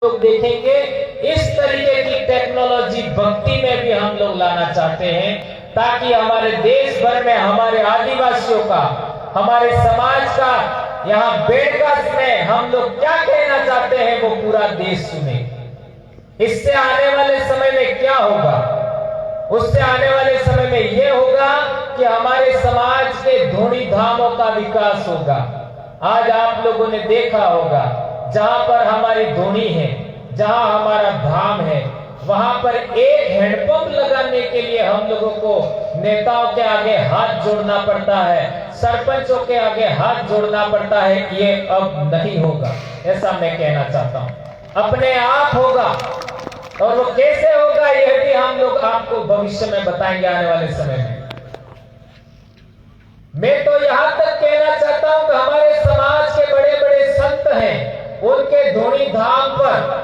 लोग देखेंगे इस तरीके की टेक्नोलॉजी भक्ति में भी हम लोग लाना चाहते हैं, ताकि हमारे देश भर में हमारे आदिवासियों का, हमारे समाज का, यहाँ बेडकास्ट में हम लोग क्या कहना चाहते हैं वो पूरा देश सुने। इससे आने वाले समय में क्या होगा? उससे आने वाले समय में यह होगा कि हमारे समाज के धोनी धामों का विकास होगा। आज आप लोगों ने देखा होगा, जहां पर हमारी धोनी है, जहां हमारा धाम है, वहां पर एक हैंडपंप लगाने के लिए हम लोगों को नेताओं के आगे हाथ जोड़ना पड़ता है, सरपंचों के आगे हाथ जोड़ना पड़ता है। ये अब नहीं होगा, ऐसा मैं कहना चाहता हूं। अपने आप होगा, और वो कैसे होगा यह भी हम लोग आपको भविष्य में बताएंगे आने वाले समय में। मैं तो यहां तक कहना चाहता हूं कि हमारे समाज के बड़े बड़े संत हैं, उनके धोनी धाम पर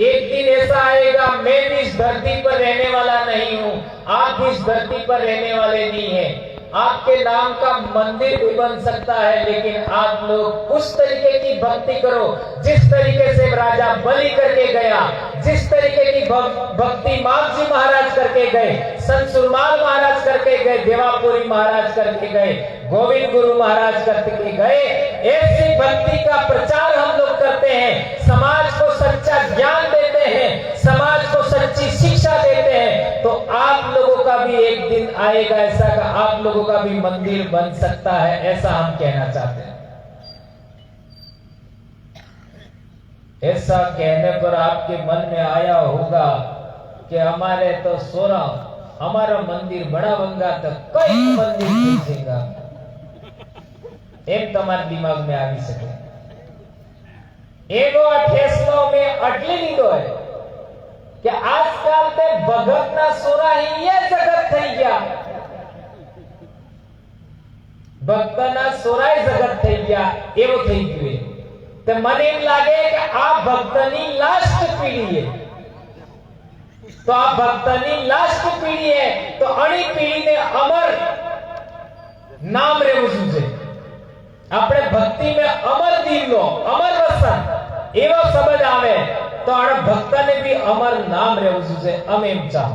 एक दिन ऐसा आएगा, मैं भी इस धरती पर रहने वाला नहीं हूं, आप भी इस धरती पर रहने वाले नहीं हैं। आपके नाम का मंदिर भी बन सकता है, लेकिन आप लोग उस तरीके की भक्ति करो जिस तरीके से राजा बलि करके गया, जिस तरीके की भक्ति मामजी महाराज करके गए, संत सुरमाल महाराज करके गए, देवापुरी महाराज करके गए, गोविंद गुरु महाराज करके गए। ऐसी भक्ति का प्रचार हम लोग करते हैं, समाज को सच्चा ज्ञान देते हैं, समाज को सच्ची शिक्षा देते हैं। तो आप लोगों का भी एक दिन आएगा ऐसा कि आप लोगों का भी मंदिर बन सकता है, ऐसा हम कहना चाहते हैं। ऐसा कहने पर आपके मन में आया होगा कि हमारे तो सोरा हमारा मंदिर बड़ा बंगा तो कई मंदिर खींचेगा, एम તમારા દિમાગ में આવી શકે। એવો ફેસલો में આટલી લીધો है कि आजकल ते भगतના સોરા ही ये जगत થઈ ગયા, ભક્તના સોરાય જગત થઈ ગયા, એવો થઈ ગયું। तो મને એમ લાગે કે આ ભક્તની લાસ્ટ પીઢી है, तो आ भक्तनी लास्ट पीढ़ी है, तो अणी पीढ़ी ने अमर नाम रेवू जुजे। अपने भक्ति में अमर दीवलो, अमर वसन एवो समझ आवे तो आ भक्त ने भी अमर नाम रेवू जुजे। हम एम चाह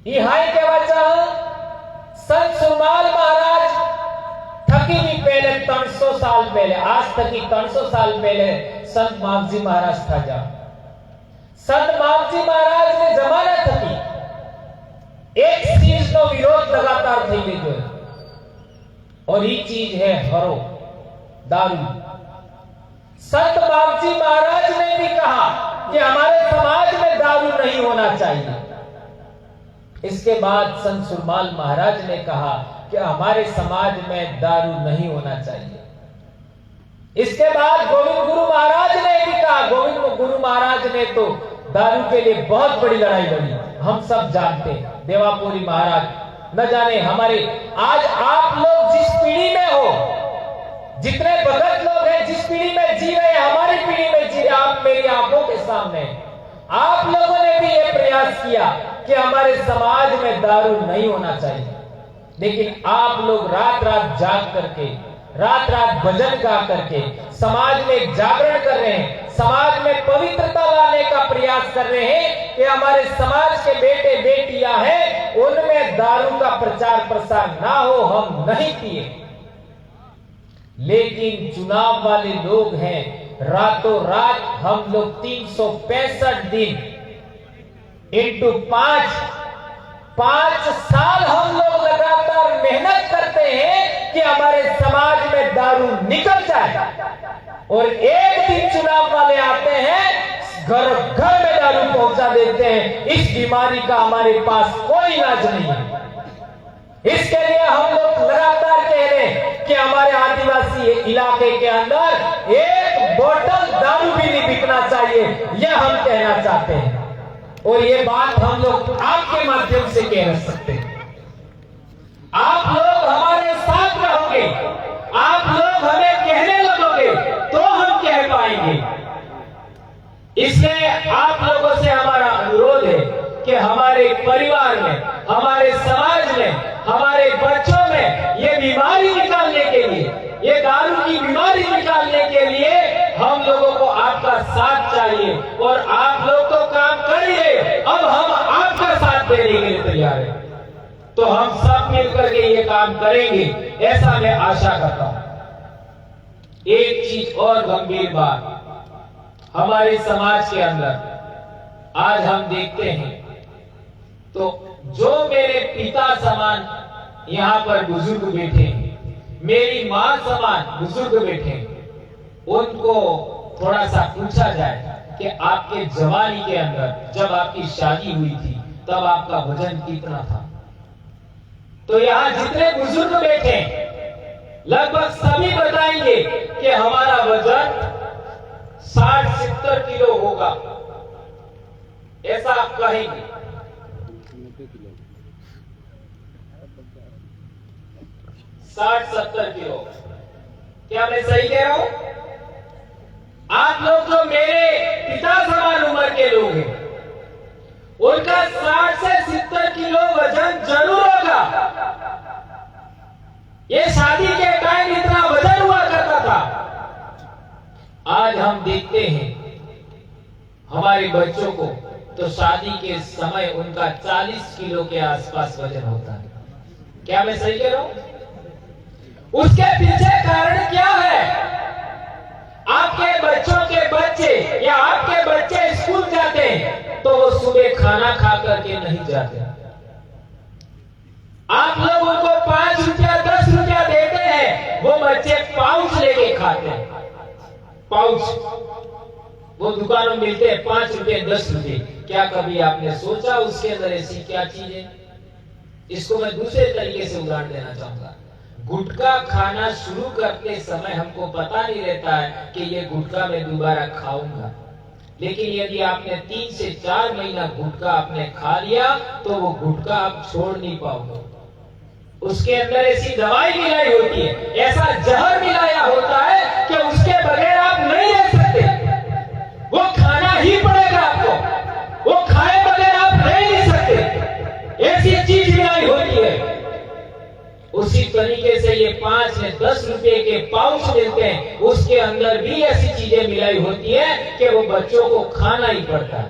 ई हाय कहवा चाह संत सुरमाल महाराज थकी भी पहले 300 साल पहले, आज थकी 300 साल पहले संत मामजी महाराज था जा। संत मामजी महाराज ने जमाना थकी एक चीज नो विरोध लगातार થઈ ગયો, और ये चीज है हरो, दारू। संत मामजी महाराज ने भी कहा कि हमारे समाज में दारू नहीं होना चाहिए। इसके बाद संत सुरमाल महाराज ने कहा कि हमारे समाज में दारू नहीं होना चाहिए। इसके बाद गोविंद गुरु महाराज ने भी कहा, गोविंद गुरु महाराज ने तो दारू के लिए बहुत बड़ी लड़ाई लड़ी, हम सब जानते। देवापुरी महाराज न जाने हमारे, आज आप लोग जिस पीढ़ी में हो, जितने भगत लोग हैं, जिस पीढ़ी में जी रहे हैं, हमारी पीढ़ी में जी रहे, आप मेरी आंखों के सामने, आप लोगों ने भी यह प्रयास किया कि हमारे समाज में दारू नहीं होना चाहिए। लेकिन आप लोग रात रात जाग करके, रात रात भजन गा करके समाज में जागरण कर रहे हैं, समाज में पवित्रता लाने का प्रयास कर रहे हैं कि हमारे समाज के बेटे बेटियां हैं, उनमें दारू का प्रचार प्रसार ना हो, हम नहीं पिए। लेकिन चुनाव वाले लोग हैं, रातों रात हम लोग 365 दिन इंटू 5 साल हम लोग लगातार मेहनत करते हैं कि हमारे समाज में दारू निकल जाए, और एक दिन चुनाव वाले आते हैं, घर घर में दारू पहुंचा देते हैं। इस बीमारी का हमारे पास कोई इलाज नहीं है। इसके लिए हम लोग लगातार कह रहे हैं कि हमारे आदिवासी इलाके के अंदर एक बोतल दारू भी नहीं बिकना चाहिए, यह हम कहना चाहते हैं। और ये बात हम लोग आपके माध्यम से कह सकते हैं। आप लोग हमारे साथ रहोगे, आप लोग हमें कहने लगोगे तो हम कह पाएंगे। इसलिए आप लोगों से हमारा अनुरोध है कि हमारे परिवार में, हमारे समाज में, हमारे बच्चों में ये बीमारी निकालने के लिए, ये दारू की बीमारी निकालने के लिए हम लोगों को साथ चाहिए और आप लोग तो काम करिए, अब हम आपका साथ देने के लिए तैयार हैं। तो हम सब मिलकर के ये काम करेंगे, ऐसा मैं आशा करता हूं। एक चीज और गंभीर बात, हमारे समाज के अंदर आज हम देखते हैं तो जो मेरे पिता समान यहां पर बुजुर्ग बैठे हैं, मेरी मां समान बुजुर्ग बैठे हैं, उनको थोड़ा सा पूछा जाए कि आपके जवानी के अंदर जब आपकी शादी हुई थी तब आपका वजन कितना था, तो यहां जितने बुजुर्ग बैठे लगभग सभी बताएंगे कि हमारा वजन 60-70 किलो होगा, ऐसा आप कहेंगे। 60-70 किलो, क्या मैं सही कह रहा हूं? आप लोग जो मेरे पिता समान उम्र के लोग हैं, उनका 60 से 70 किलो वजन जरूर होगा। ये शादी के टाइम इतना वजन हुआ करता था। आज हम देखते हैं हमारे बच्चों को तो शादी के समय उनका 40 किलो के आसपास वजन होता है। क्या मैं सही कह रहा हूं? उसके पीछे कारण क्या है? आपके बच्चों के बच्चे या आपके बच्चे स्कूल जाते हैं तो वो सुबह खाना खा करके नहीं जाते। आप लोग उनको 5 रुपया 10 रुपया देते हैं, वो बच्चे पाउच लेके खाते हैं। पाउच वो दुकानों में मिलते हैं 5 रुपये 10 रुपये। क्या कभी आपने सोचा उसके अंदर ऐसी क्या चीज है? इसको मैं दूसरे तरीके से उदाहरण देना चाहूंगा। गुटखा खाना शुरू करते समय हमको पता नहीं रहता है कि ये गुटखा मैं दोबारा खाऊंगा, लेकिन यदि आपने 3 से 4 महीना गुटखा आपने खा लिया तो वो गुटखा आप छोड़ नहीं पाओगे। उसके अंदर ऐसी दवाई मिलाई होती है, ऐसा जहर मिलाया होता है कि उसके बगैर आप नहीं रह सकते। वो खाना ही पड़ेगा आपको, वो खाए बगैर आप रह नहीं सकते, ऐसी चीज मिलाई होती है। उसी तरीके से ये 5 से 10 रुपए के पाउच मिलते हैं, उसके अंदर भी ऐसी चीजें मिलाई होती है कि वो बच्चों को खाना ही पड़ता है,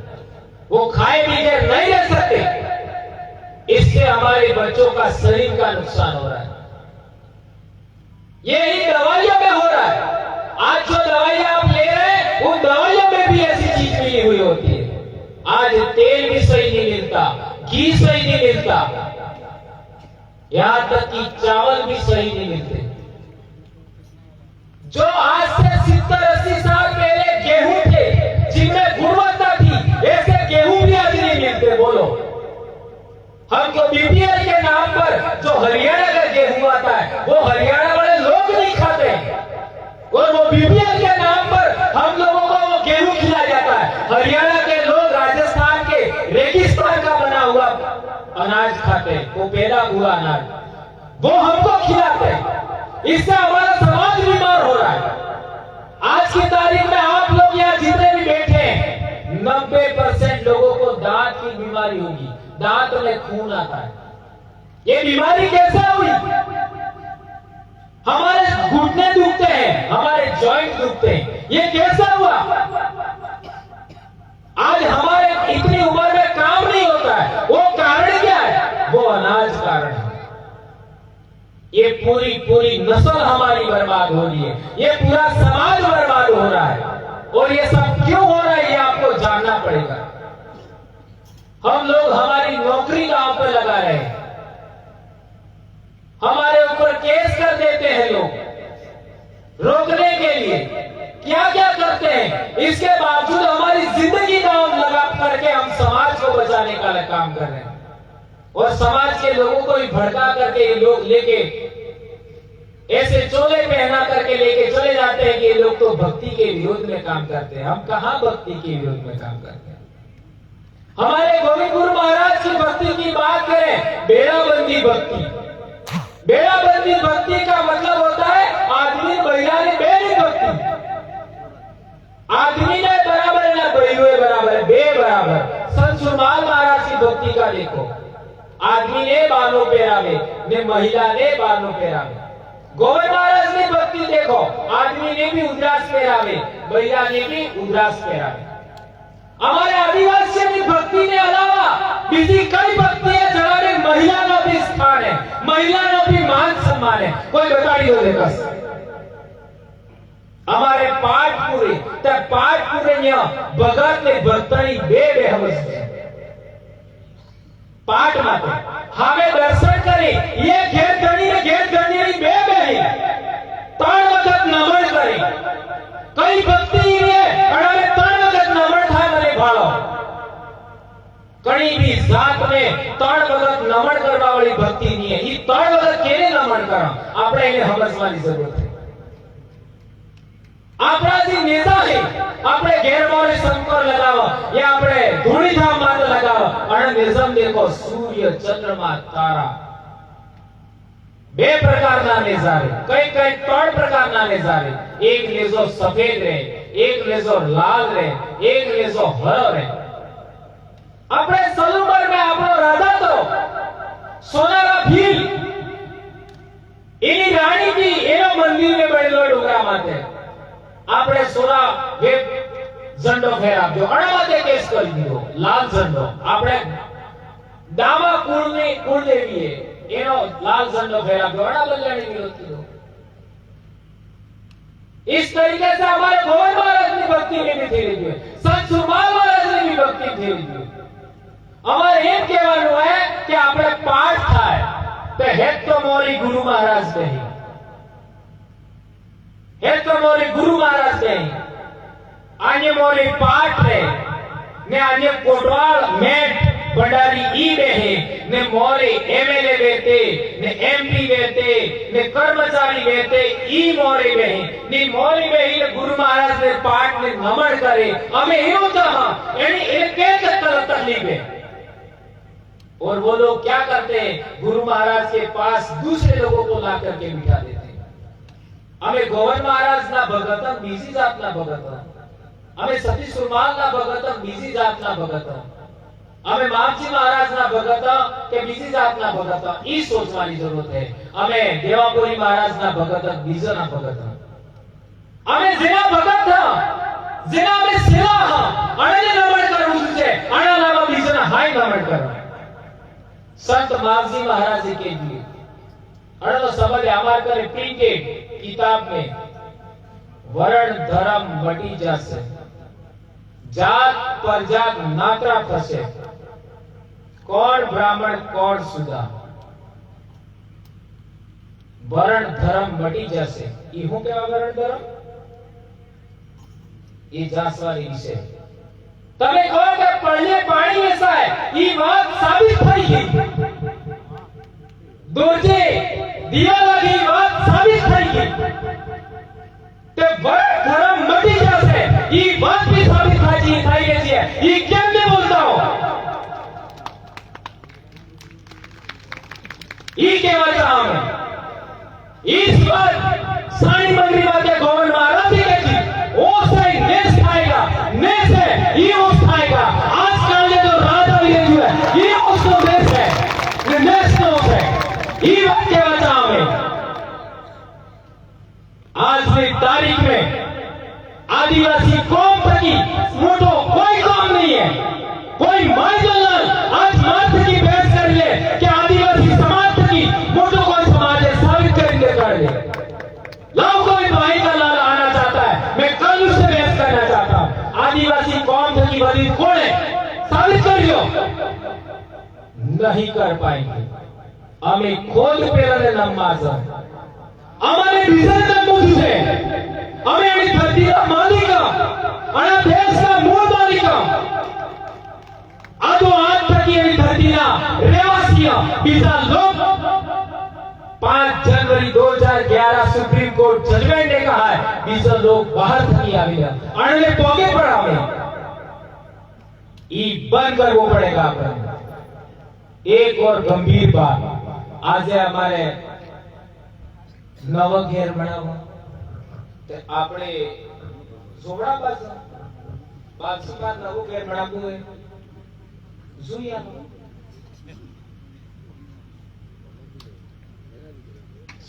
वो खाए बगैर नहीं रह सकते। इससे हमारे बच्चों का शरीर का नुकसान हो रहा है। ये इन दवाइयों में हो रहा है। आज जो दवाइयां आप ले रहे हैं उन दवाइयों में भी ऐसी चीज मिली हुई होती है। आज तेल भी सही नहीं मिलता, घी सही नहीं मिलता, यहां तक कि चावल भी सही नहीं मिलते। जो आज से 70-80 साल पहले गेहूं थे जिनमें गुणवत्ता थी, ऐसे गेहूं भी आज नहीं मिलते। बोलो, हमको बीपीएल के नाम पर जो हरियाणा का गेहूं आता है वो हरियाणा वाले लोग नहीं खाते, और वो बीपीएल के नाम पर हम लोगों को वो गेहूं खिलाया जाता है। हरियाणा के लोग राजस्थान के रेगिस्तान का बना हुआ अनाज खाते हैं, वो पैदा हुआ अनाज, वो हमको खिलाते हैं। इससे हमारा समाज बीमार हो रहा है। आज की तारीख में आप लोग यहाँ जितने भी बैठे हैं, 90% लोगों को दांत की बीमारी होगी, दांत में खून आता है। ये बीमारी कैसे हुई? हमारे घुटने दुखते हैं, हमारे जॉइंट दुखते हैं, ये कैसे हुआ? आज हमारे इतनी उम्र में काम नहीं होता है, वो कारण क्या है? वो अनाज कारण है। ये पूरी नस्ल हमारी बर्बाद हो रही है, ये पूरा समाज बर्बाद हो रहा है। और ये सब क्यों हो रहा है ये आपको जानना पड़ेगा। हम लोग हमारी नौकरी गांव पर लगा रहे हैं, हमारे ऊपर केस कर देते हैं लोग रोकने के लिए, क्या क्या करते हैं। इसके बावजूद हमारी जिंदगी दांव लगा करके हम समाज को बचाने का काम कर रहे हैं, और समाज के लोगों को भी भड़का करके ये लोग लेके ऐसे चोले पहना करके लेके चले जाते हैं कि ये लोग तो भक्ति के विरोध में काम करते हैं। हम कहां भक्ति के विरोध में काम करते हैं? हमारे गोविंद गुरु महाराज की भक्ति की बात करें, बेड़ाबंदी भक्ति। बेड़ाबंदी भक्ति का मतलब होता है आदमी महिला ने बेड़ी भक्ति, आदमी ने बराबर है ना बहिलुए बराबर है, बे बराबर। संत सुरमाल महाराज की भक्ति का देखो, आदमी ने बालों पेरावे ने महिला ने बालों पेरावे। गोविंद महाराज की भक्ति देखो, आदमी ने भी उद्रास पेरावे बैया ने भी उदास પહેરાવે અમારે આદિવાસીઓની ભક્તિને અલાવા બીજી કઈ ભક્તિ है જણાવે મહિલાનો भी સ્થાન है મહિલાનો भी मान सम्मान है कोई बताड़ी दो देखा हमारे पाटपुरी ते पाटपुरी ने भगत ने भक्तनी बे हवस है पाठ माते हमें दर्शन करे ये घेर गणी ने घेर गणी ने बे त्रण वखत नमन करे कई भक्ति है अरे त्रण वखत नमन थाय मने भाळो कणी भी जात में त्रण वखत नमन करवा वाली भक्ति नहीं है ई त्रण वखत केने नमन करा આપણે એને સમજવાની જરૂર છે આપણા જે નેતા છે આપણે ઘેરવાળે શંકર લગાવો या આપણે ધૂળીધામ માત લગાવો અને નિઝમ देखो सूर्य चंद्रमा तारा બે પ્રકારના નજારે કઈ ત્રણ પ્રકારના નજારે એક લેજો સફેદ રે એક લેજો લાલ રે એક લેજો હરો રે આપણે સલુબર में આપણો રાજા તો સોનારા ભીલ એની રાણી की એનો મંદિર में બનેલો ડુંગરા માથે આપણે સોના વે ઝંડો ફેરાવ્યો અણાવાતે કેસ કરી દીધો લાલ ઝંડો આપણે દામા કુળની કુળદેવીએ એનો લાલ ઝંડો ફેરાવ્યો અણાબલ્લાની વિરોધ કર્યો इस तरीके से हमारे गोविंद महाराज की भक्ति में भी थी रही है संत सुरमाल महाराज ने भी भक्ति थी रही है हमारे एम कहेવાનું है कि આપણે પાઠ થાય તો હેત તો મોરી ગુરુ મહારાજ કહી હેત તો મોરી ગુરુ મહારાજ કહી આને મોરી પાઠ રે ને આને કોટવાળ મેટ भंडारी ई बेहे ने मोरे एमएलए बेते ने एमपी बेते ने कर्मचारी बेते ई मोरे बेहे ने मोरे बेही ने गुरु महाराज ने पाठ ने नमन करे हमें एनो था एनी एक एक तकलीफ है और वो लोग क्या करते हैं गुरु महाराज के पास दूसरे लोगों को ला करके बिठा देते हैं हमें गोविंद महाराज ना भगतन बीजी जात ना भगतन हमें सती सुरमाल ना भगतन बीजी जात ना भगतन हमें मामजी महाराज ना भगता के बीजी जात ना भगता ई सोचवानी जरूरत है हमें देवापुरी महाराज ना भगता बीजा ना भगता हमें जेना भगत था जेना में सेवा हा अणे नमन करવું છે આના લાવા બીજાના હાય નમન કરો संत मामजी महाराज के लिए अणे तो समझ हमार करे प्रिंटेड किताब में वर्ण धर्म मटी जासे जात परजात नात्रा थશે कौन ब्राह्मण कौन सुदा वर्ण धर्म मटी जैसे ई हूं केवा वर्ण धर्म ये जासवानी विषय તમે કહો કે પડલે પાણી વેસાય ई बात साबित થઈ ગઈ દોરજે દિયા લાગી વાત સાબિત થઈ ગઈ તે વर्ण धर्म मटी जैसे ई बात भी साबित થઈ ગઈ છે ई કેમ ને બોલતા હો ये केवल काम है इस बार सानी मंगरी बातें गोविंद महाराज जी कहती ओ से नेस खाएगा नेस है ये उस खाएगा आज काले तो राजा भी है ये उसको नेस है ये नेस तो है ये बात केवल काम है आज की तारीख में आदिवासी कौम की मोटो कोई काम नहीं है कोई माइजलाल आज मार्च की बहस कर ले कि आदिवासी समाज मोटो कोई समाज है साबित करेंगे कर ले लाओ कोई भाई का लाल आना चाहता है मैं कल उससे बहस करना चाहता हूं आदिवासी कौम की बदी कौन है साबित करियो नहीं कर पाएंगे हमें खोज पेरले नमाज हमारे विजन का मुझ है हमें अपनी धरती का मालिक और देश का मूल मालिक आदो आज तक ये धरती ना रेवासिया बीजा लोग 5 जनवरी 2011 सुप्रीम कोर्ट जजमेंट ने कहा है बीजा लोग बाहर थकी आवेला अणले पोगे पड़ावे ई बंद करवो पड़ेगा अपन एक और गंभीर बात आज हमारे नव घेर बनावा ते आपणे जोड़ा बाजू का नव घेर बनावू है जुया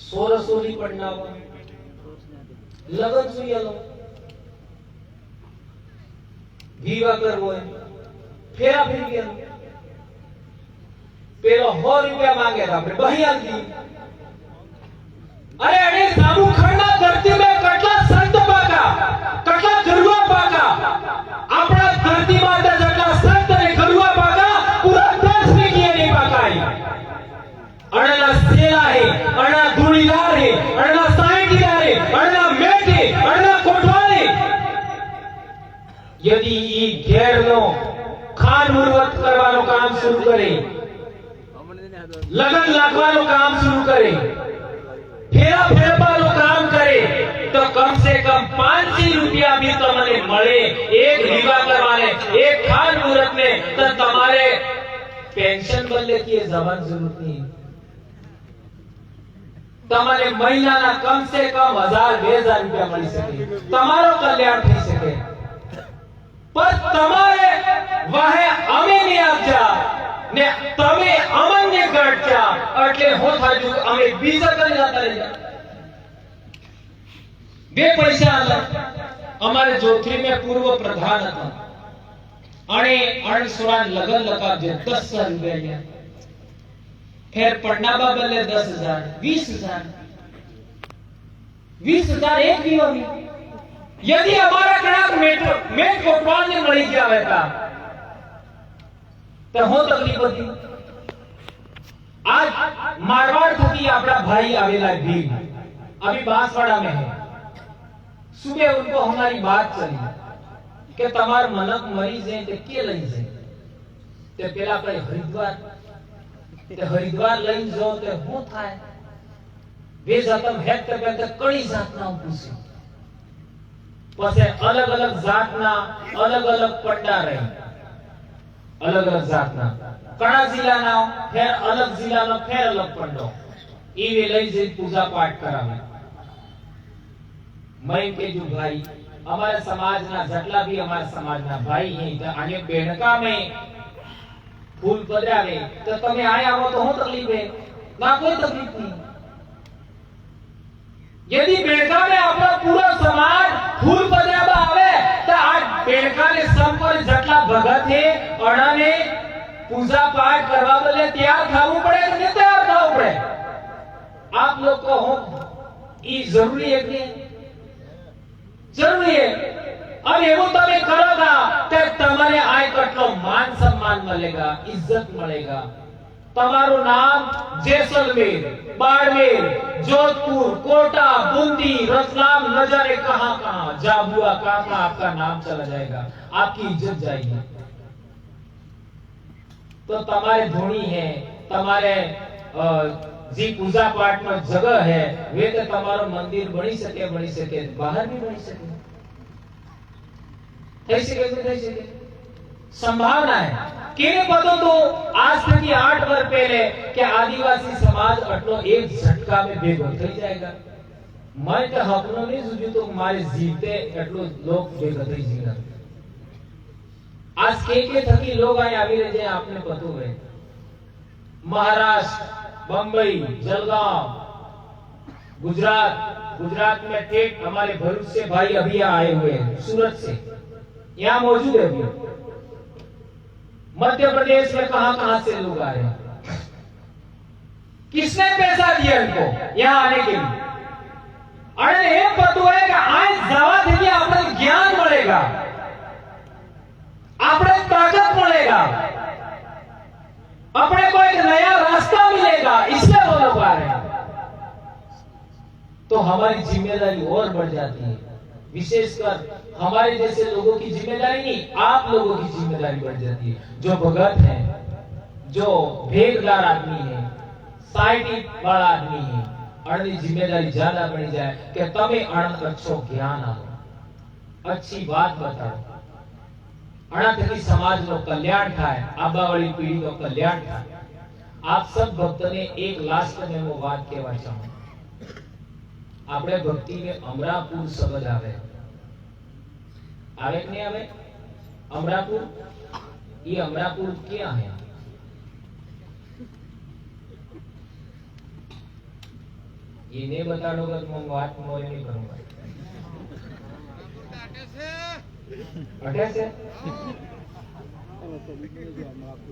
सोरसोली पडनावा लगन जुयालो વિવાહ કરવો હોય ફેરા ફેરી ગયા પેલો 100 રૂપિયા માંગે તો આપણે બહી આલી અરે અરે સાબુ ખંડા ધરતી મે કેટલા સંત પાકા કેટલા ગરવા પાકા આપણા ધરતી માતા જેટલા સંત અને ગરવા પાકા પૂરા દેશ में किए नहीं पाकाई अणना सेला है अणना धूणीदार है अणना साईटीदार है अणना मेट है अणना कोठवाल है यदि ई घेर नो खान मुहूर्त करवानो काम शुरू करे लगन लागवानो काम शुरू करे फेरा फेरवानो काम करे तो कम से कम 500 रुपया भी तमने મળે एक विवाह करवाने एक खान मुहूर्त में तो तुम्हारे पेंशन बदले की जबान जरूरत नहीं તમારે મહિનાના કમ સે કમ 1000-2000 રૂપિયા મળી શકે તમારો કલ્યાણ થઈ શકે પર તમારે વાહે અમે ની આપજા ને તમે અમને ગળચા એટલે હો થાજુ અમે બીજા કરી જતા રહી બે પૈસા આલા અમારે જોથરી में पूर्व प्रधान હતા અને 800 લગન લગાવજે 10,000 રૂપિયા फिर पढ़नाबा बदले 10,000 20,000 20,000 एक भी होगी यदि हमारा कड़ाक मेट कोटवाल ने मरी जावे था तो हो तकलीफ होती आज मारवाड़ थकी अपना भाई आवेला भील अभी बांसवाड़ा में है सुबह उनको हमारी बात चली कि तमार मनक मरीज है ते के लई से ते पेला पे हरिद्वार ते हरिद्वार लई जो ते हो थाय वे जातम हेत करबे ते कड़ी जातना पूछी पछे अलग-अलग जातना अलग-अलग पट्टा रही अलग-अलग जातना कणा जिल्लाना फेर अलग जिल्लानो फेर अलग पट्टो ई वे लई जे पूजा पाठ करावे मैं के जो भाई हमारे समाजना जटला भी हमारे समाजना भाई है तो आने बेणका में फूल पधरावे तो તમે આયા હો તો હું તકલીફ है ना कोई तकलीफ नहीं यदि बेणका में अपना पूरा समाज फूल पधरावा आवे तो आज बेणका ने संपर जटला भगत है अणा ने पूजा पाठ करवा बदले तैयार थावू पड़े तो नहीं तैयार थावू पड़े आप लोग को हो ई जरूरी है कि जरूरी है अब एवं તમે કરોગા તો તમારે આય કેટલો માન સન્માન મળેगा इज्जत મળेगा તમારું નામ जैसलमेर बाड़मेर जोधपुर कोटा बूंदी रतलाम न जाने कहां-कहां जाबुआ कहां आपका नाम चला जाएगा आपकी इज्जत जाएगी तो તમારે ધોણી है તમારે जी पूजा पाठ में जगह है वे तो તમારો मंदिर बनी सके बाहर भी बनी सके संभावना है केने पतो तो आज तक 8 वर्ष पहले के आदिवासी समाज अटलो एक झटका में भेगो થઈ जाएगा मैं तो हकनो नहीं जुजू तो मारे जीते એટલો लोग भेगो થઈ जीना आज के थकी लोग आए आवी रहे जे आपने पतो है महाराष्ट्र बंबई जलगांव गुजरात में ठेठ हमारे भरूच से भाई अभी आए हुए हैं सूरत से यहाँ मौजूद है अभी मध्य प्रदेश में कहां-कहां से लोग आ रहे हैं किसने पैसा दिया इनको यहाँ आने के लिए अरे ये पता है कि आज जावा थी अपने ज्ञान मिलेगा अपने ताकत मिलेगा अपने को एक नया रास्ता मिलेगा इसलिए वो लोग आ रहे हैं तो हमारी जिम्मेदारी और बढ़ जाती है विशेषकर हमारे जैसे लोगों की जिम्मेदारी नहीं आप लोगों की जिम्मेदारी बढ़ जाती है जो भगत है जो भेददार आदमी है साइटी वाला आदमी है अणनी जिम्मेदारी ज्यादा बढ़ जाए कि तमे अण अच्छो ज्ञान आपो अच्छी बात बताओ अणा थकी समाज नो कल्याण थाय आबा वाली पीढ़ी नो कल्याण थाय आप सब भक्त ने एक लास्ट में वो बात कहवा चाहूं આપણે ભક્તિ में अमरापुर शब्द आवे कि नहीं आवे अमरापुर ये अमरापुर क्या है ये नहीं बता लोगे तो मैं बात मोरे नहीं करूंगा अठे से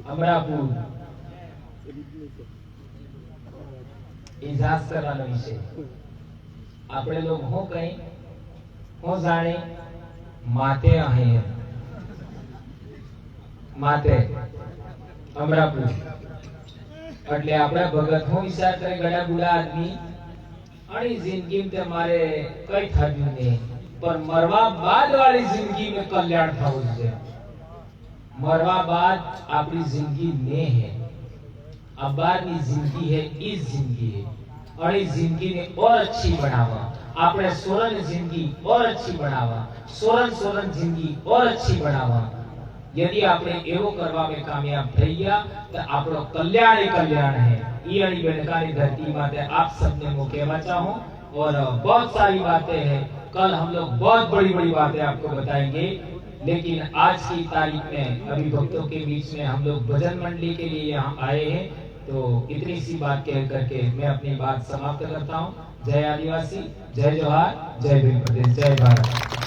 अमरापुर इजाज करવાનો વિષય આપણે લોગ હું કઈ હું જાણે માતે આહે માતે અમરાપુર એટલે આપણે ભગત હું વિચાર કરે ગડા ગુડા આદમી અને જિંદગી में મારે કઈ થાયું નહીં पर मरवा बाद वाली जिंदगी में कल्याण थाવું છે मरवा बाद अपनी जिंदगी में है अब बाद की जिंदगी है इस जिंदगी है और इस जिंदगी ने और अच्छी बनावा आपने सोरन जिंदगी और अच्छी बनावा सोरन जिंदगी और अच्छी बनावा यदि आपने एवो करवा में कामयाब થઈ ગયા तो આપણો कल्याण ही कल्याण है ये अड़ी बेनकारी धरती माते आप सबने मो कहना चाहूं और बहुत सारी बातें हैं कल हम लोग बहुत बड़ी बड़ी बातें आपको बताएंगे लेकिन आज की तारीख में अभी भक्तों के बीच में हम लोग भजन मंडली के लिए यहाँ आए हैं तो इतनी सी बात कह करके मैं अपनी बात समाप्त करता हूँ जय आदिवासी जय जोहार जय भीम पटेल जय भारत।